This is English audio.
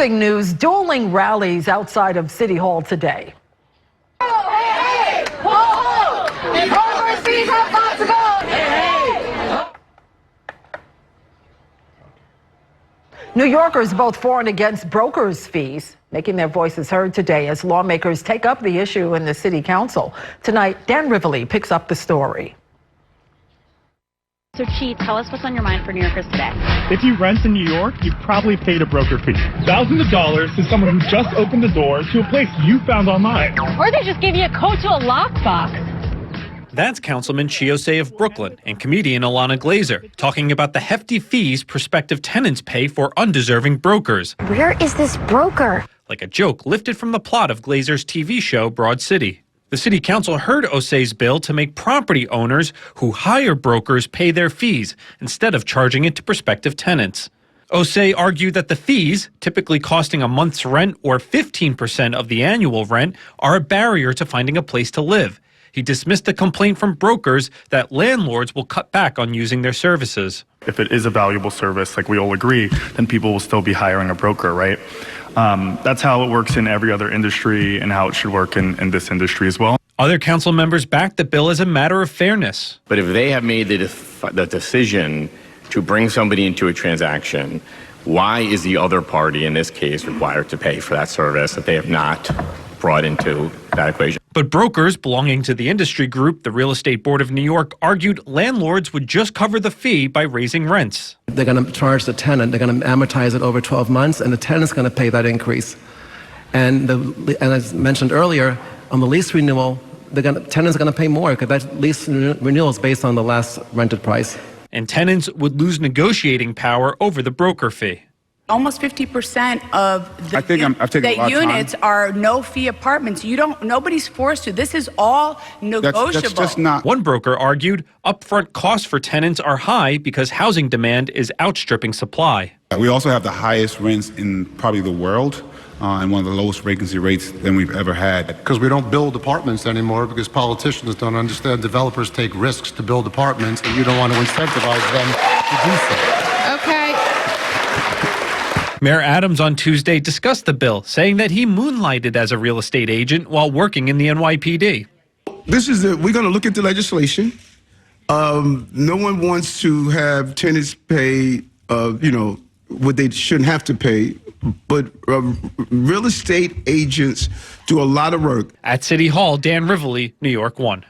Roofing news, dueling rallies outside of City Hall today. New Yorkers both for and against brokers' fees, making their voices heard today as lawmakers take up the issue in the city council. Tonight, Dan Rivoli picks up the story. So, Chi, tell us what's on your mind for New Yorkers today. If you rent in New York, you've probably paid a broker fee. Thousands of dollars to someone who just opened the door to a place you found online. Or they just gave you a code to a lockbox. That's Councilman Chiosei of Brooklyn and comedian Ilana Glazer talking about the hefty fees prospective tenants pay for undeserving brokers. Where is this broker? Like a joke lifted from the plot of Glazer's TV show Broad City. The city council heard Osei's bill to make property owners who hire brokers pay their fees instead of charging it to prospective tenants. Osei argued that the fees, typically costing a month's rent or 15% of the annual rent, are a barrier to finding a place to live. He dismissed a complaint from brokers that landlords will cut back on using their services. If it is a valuable service, like we all agree, then people will still be hiring a broker, right? That's how it works in every other industry and how it should work in this industry as well. Other council members backed the bill as a matter of fairness. But if they have made the decision to bring somebody into a transaction, why is the other party in this case required to pay for that service that they have not brought into that equation? But brokers belonging to the industry group, the Real Estate Board of New York, argued landlords would just cover the fee by raising rents. They're going to charge the tenant, they're going to amortize it over 12 months, and the tenant's going to pay that increase. And as mentioned earlier, on the lease renewal, tenants are going to pay more because that lease renewal is based on the last rented price. And tenants would lose negotiating power over the broker fee. Almost 50% of the units are no-fee apartments. Nobody's forced to. This is all negotiable. That's just not. One broker argued upfront costs for tenants are high because housing demand is outstripping supply. We also have the highest rents in probably the world and one of the lowest vacancy rates than we've ever had. Because we don't build apartments anymore because politicians don't understand developers take risks to build apartments and you don't want to incentivize them to do so. Okay. Mayor Adams on Tuesday discussed the bill, saying that he moonlighted as a real estate agent while working in the NYPD. We're going to look at the legislation. No one wants to have tenants pay, what they shouldn't have to pay. But real estate agents do a lot of work. At City Hall, Dan Rivoli, New York 1.